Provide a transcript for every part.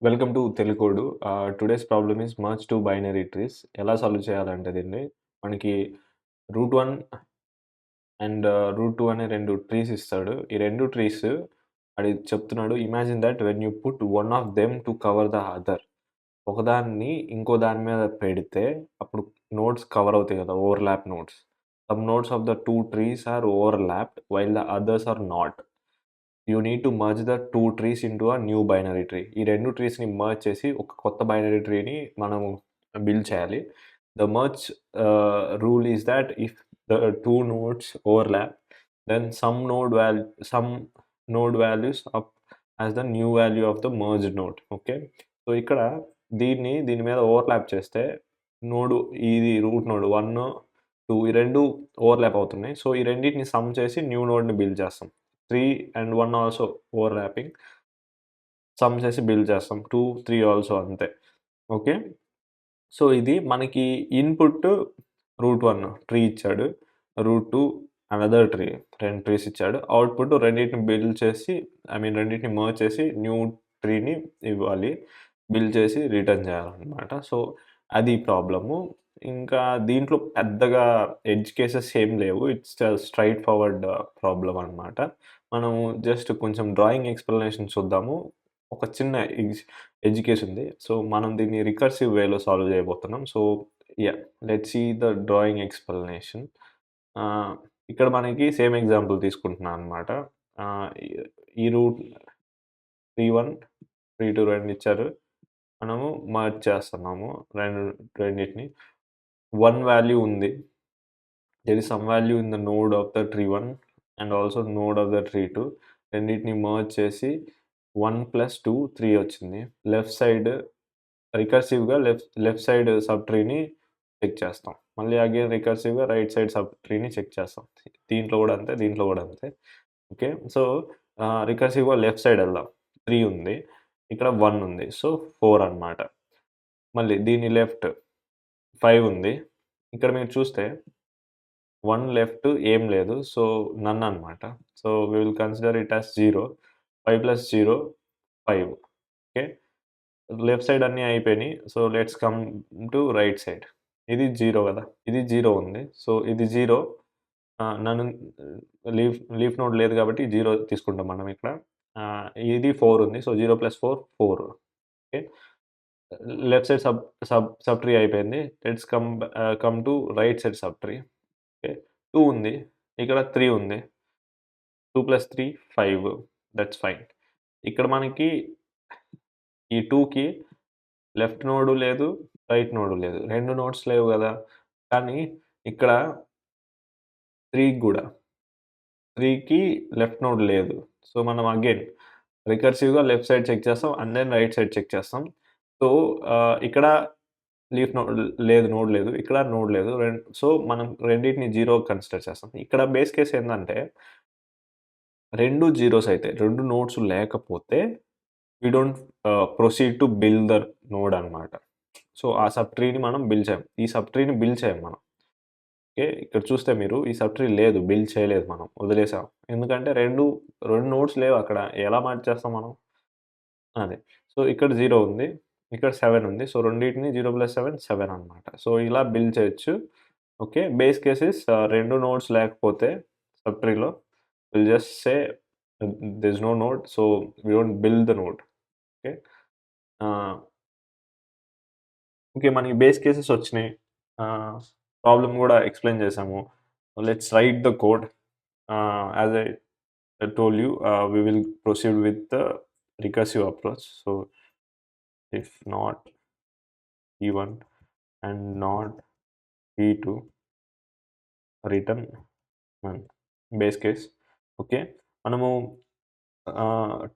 Welcome to తెలుకోడు. Today's problem is merge two binary trees. ఎలా solve చేయాలంటే దీన్ని, మనకి రూట్ 1 అండ్ రూట్ 2 అనే 2 ట్రీస్ ఇస్తాడు. ఈ 2 ట్రీస్ అది చెప్తున్నాడు. Imagine that when you put one of them to cover the other. ఒకదాన్ని ఇంకో దాని మీద పెడితే అప్పుడు నోడ్స్ కవర్ అవుతాయి కదా! Overlap nodes. Some nodes of the 2 trees are overlapped while the others are not. You need to merge the 2 trees into a new binary tree. ఈ 2 ట్రీస్‌ని merge చేసి ఒక కొత్త బైనరీ ట్రీని మనము బిల్డ్ చేయాలి. The merge rule is that if the 2 nodes overlap then sum node values up as the new value of the merged node. Okay. So, ఇక్కడ దీని మీద ఓవర్‌లాప్ చేస్తే నోడ్ ఇది రూట్ నోడ్ 1, 2 ఈ 2 ఓవర్‌లాప్ అవుతున్నాయి. సో, ఈ రెండిటిని సమ్ చేసి న్యూ నోడ్‌ని బిల్డ్ చేస్తాం. 3 అండ్ 1 ఆల్సో ఓవర్‌లాపింగ్. సమ్ చేసి బిల్డ్ చేస్తాం. 2, 3 ఆల్సో అంతే. ఓకే. సో, ఇది మనకి ఇన్‌పుట్ రూట్ 1 ట్రీ ఇచ్చాడు. రూట్ 2 అనదర్ ట్రీ 2 ట్రీస్ ఇచ్చాడు. అవుట్‌పుట్ రెండిటిని బిల్డ్ చేసి రెండిటిని మెర్జ్ చేసి న్యూ ట్రీని ఇవ్వాలి. బిల్డ్ చేసి రిటర్న్ చేయాలనమాట. సో, అది ప్రాబ్లము. ఇంకా దీంట్లో పెద్దగా ఎడ్జ్ కేసెస్ ఏం లేవు. ఇట్స్ స్ట్రెయిట్ ఫార్వర్డ్ ప్రాబ్లమ్ అనమాట. మనము జస్ట్ కొంచెం డ్రాయింగ్ ఎక్స్‌ప్లనేషన్ చూద్దాము. ఒక చిన్న ఎడ్జ్ కేస్ ఉంది. సో, మనం దీన్ని రికర్సివ్ వేలో సాల్వ్ చేయబోతున్నాం. So, yeah! Let's see the drawing explanation. Ah, ఇక్కడ మనకి సేమ్ ఎగ్జాంపుల్ తీసుకుంటున్నాను అనమాట. ఈ ఈ రూట్ 31, 32 2 ఇచ్చారు. మనము మర్జ్ చేస్తున్నాము రెండిటిని. 1 వాల్యూ ఉంది. There is some value in the node of the tree 1 and also node of the tree 2. రెండిటిని మర్జ్ చేసి 1 + 2 3 వచ్చింది. లెఫ్ట్ సైడ్ రికర్సివ్‌గా లెఫ్ట్ సైడ్ సబ్ ట్రీని చెక్ చేస్తాం. మళ్ళీ అగైన్ రికర్సివ్‌గా రైట్ సైడ్ సబ్ ట్రీని చెక్ చేస్తాం. దీంట్లో గూడా అంతే, దీంట్లో గూడా అంతే. ఓకే. సో, రికర్సివ్‌గా లెఫ్ట్ సైడ్ ఎళ్దాం. 3 ఉంది. ఇక్కడ 1 ఉంది. సో, 4 అన్నమాట. మళ్ళీ దీని లెఫ్ట్ 5 ఉంది. ఇక్కడ మీరు చూస్తే 1 లెఫ్ట్ ఏం లేదు. సో, నన్ అన్నమాట. So, we will consider it as 0. 5 + 0 5. Okay. Left side అన్నీ అయిపోయినాయి. So, let's come to right side. ఇది 0 గదా! ఇది 0 ఉంది. సో, ఇది 0. నన్ను లీఫ్ నోడ్ లేదు కాబట్టి 0 తీసుకుంటాం మనం ఇక్కడ. ఇది 4 ఉంది. So, 0 + 4 4. Okay. Left side sub tree అయిపోయింది. Let's come to right side sub tree. Okay. 2 ఉంది. ఇక్కడ 3 ఉంది. 2 + 3 5. That's fine. ఇక్కడ మనకి ఈ 2కి లెఫ్ట్ నోడు లేదు, రైట్ నోడు లేదు. 2 నోడ్స్ లేవు గదా! కానీ ఇక్కడ 3కి గూడా 3కి లెఫ్ట్ నోడ్ లేదు. సో, మనం అగైన్ రికర్సివ్‌గా లెఫ్ట్ సైడ్ చెక్ చేస్తాం. And then right side check చేస్తాం. సో, ఇక్కడ నోడ్ లేదు. ఇక్కడ నోడ్ లేదు. సో, మనం రెండిటిని 0 కన్సిడర్ చేస్తాం. ఇక్కడ బేస్ కేస్ ఏందంటే 2 జీరోస్ అయితే 2 నోడ్స్ లేకపోతే we don't proceed to build the node అన్నమాట. సో, ఆ సబ్ ట్రీని మనం బిల్డ్ చేయం. ఈ సబ్ ట్రీని బిల్డ్ చేయం మనం. ఓకే. ఇక్కడ చూస్తే మీరు ఈ సబ్ ట్రీ లేదు. బిల్డ్ చేయలేదు మనం. వదిలేసాం. ఎందుకంటే 2 నోడ్స్ లేవు అక్కడ. ఎలా మార్చేస్తాం మనం? అదే. సో, ఇక్కడ 0 ఉంది. ఇక్కడ 7 ఉంది. సో, రెండిటిని 0 + 7 7 అన్నమాట. సో, ఇలా బిల్డ్ చేయొచ్చు. Okay. Base case is 2 nodes లేకపోతే సబ్ ట్రీలో will just say there is no node. So, we don't build the node. Okay. Ah, okay. మనకి బేస్ కేసెస్ వచ్చినాయి. ఆహ్, ప్రాబ్లమ్ గూడా ఎక్స్‌ప్లెయిన్ చేసాము. Let's write the code. As I told you, we will proceed with the recursive approach. So, if not P1 and not P2, return none. Base case. Okay. మనము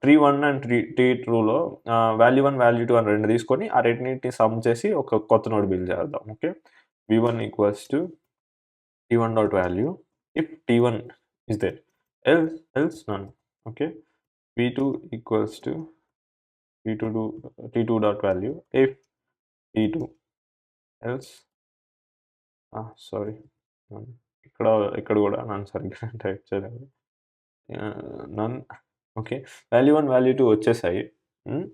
tree 1 and tree 2లో value 1, value 2 అని 2 తీసుకొని ఆ రెండిటిని some చేసి ఒక కొత్త node build చేద్దాం. Okay. V1 = T1 dot value if T1 is there, else none. Okay. V2 = T2 dot value if T2 else sorry none. ఇక్కడ కూడా నన్ను సరిగ్గా టైప్ చేయలేదు. నన్. ఓకే. వాల్యూ 1, వాల్యూ 2 వచ్చేసాయి. హ్మ్.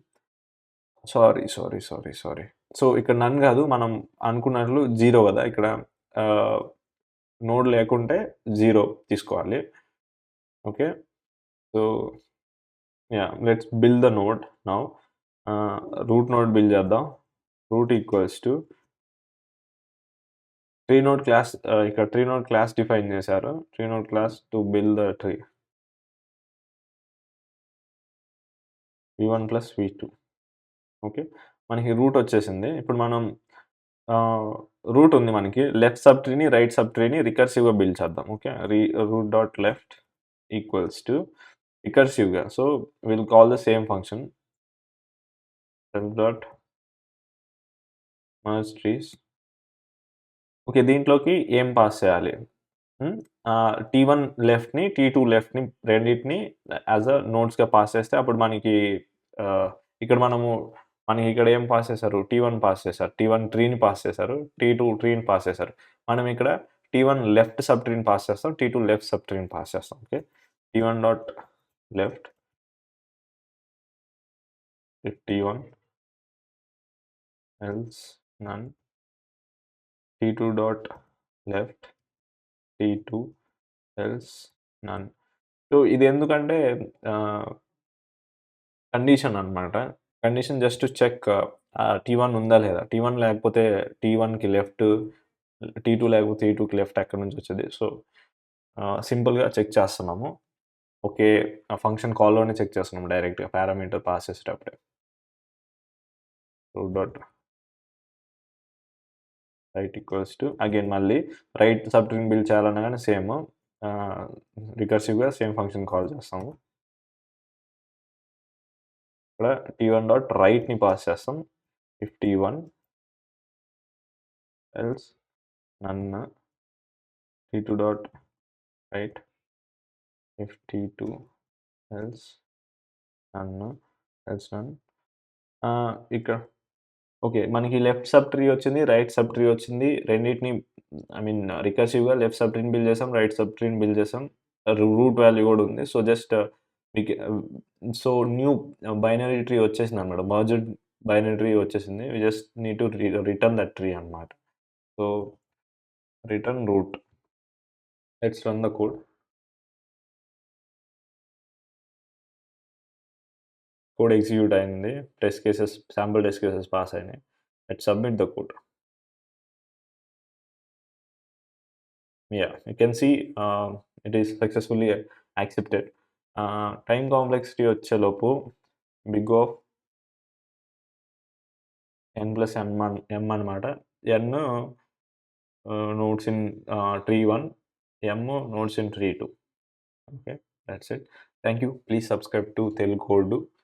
సారీ. సో, ఇక్కడ నన్ గాదు. మనం అనుకున్నట్లు 0 గదా! ఇక్కడ ఆహ్, నోడ్ లేకుంటే 0 తీసుకోవాలి. Okay. So, yeah! Let's build the node now. Ah, root node build చేద్దాం. Root equals to tree node class ఇక్కడ ట్రీ నోడ్ క్లాస్ డిఫైన్ చేశారు. Tree node class to build the tree. v1 plus v2. Okay. మనకి root వచ్చేసింది. ఇప్పుడు మనం ah, root ఉంది మనకి. Left sub ట్రీని, రైట్ సబ్ ట్రీని రికర్సివ్‌గా బిల్డ్ చేద్దాం. Okay. Root dot left equals to రికర్సివ్‌గా. So, will call the same function self dot merge trees. Okay. దీంట్లోకి ఏం పాస్ చేయాలి? హ్మ్. T1 లెఫ్ట్‌ని, T2 లెఫ్ట్‌ని రెండిటిని యాస్ ఎ నోడ్స్‌గా పాస్ చేస్తే అప్పుడు మనకి ఆహ్, ఇక్కడ మనకి ఇక్కడ ఏం పాస్ చేశారు? T1 పాస్ చేశారు. T1 ట్రీని పాస్ చేశారు. T2 ట్రీని పాస్ చేశారు. మనం ఇక్కడ T1 లెఫ్ట్ సబ్ ట్రీని పాస్ చేస్తాం. T2 లెఫ్ట్ సబ్ ట్రీని పాస్ చేస్తాం. Okay. T1 dot left if T1 else none. T2 dot left T2 else none. So, ఇది ఎందుకంటే ఆహ్, కండిషన్ అన్నమాట. Condition just to check T1 ఉందా లేదా? T1 లేకపోతే T1కి లెఫ్ట్, T2 లేకపోతే T2కి లెఫ్ట్ ఎక్కడి నుంచి వచ్చేది? సో, సింపుల్‌గా చెక్ చేస్తున్నాము. ఓకే. ఆ ఫంక్షన్ కాల్‌లోనే చెక్ చేస్తున్నాం డైరెక్ట్‌గా పారామీటర్ పాస్ చేసేటప్పుడే. Root dot right equals to again మళ్ళీ రైట్ సబ్ ట్రీని బిల్డ్ చేయాలన్నా గాని సేమ్ ఆహ్, రికర్సివ్‌గా సేమ్ ఫంక్షన్ కాల్ చేస్తాము. ఇక్కడ T1 డాట్ రైట్‌ని పాస్ చేస్తాం. If T1 else none. T2 dot right if T2 else none. ఇక్కడ ఓకే. మనకి లెఫ్ట్ సబ్ ట్రీ వచ్చింది. రైట్ సబ్ ట్రీ వచ్చింది. రెండిటిని ఐ మీన్ రికర్సివ్‌గా లెఫ్ట్ సబ్ ట్రీని బిల్డ్ చేసాం. రైట్ సబ్ ట్రీని బిల్డ్ చేసాం. రూట్ వాల్యూ గూడా ఉంది. సో, జస్ట్ మీకి సో, న్యూ బైనరీ ట్రీ వచ్చేసిందన్నమాట. మర్జ్డ్ బైనరీ ట్రీ వచ్చేసింది. We just need to return that tree అన్నమాట. So, return route. Let's run the code. Code execute అయింది. శాంపుల్ టెస్ట్ కేసెస్ పాస్ అయినాయి. Let's submit the code. Yeah, you can see it is successfully accepted. Time complexity వచ్చేలోపు big of n plus m అనమాట. n nodes in tree 1, m nodes in tree 2. Okay, that's it. Thank you. Please subscribe to Telugu Code.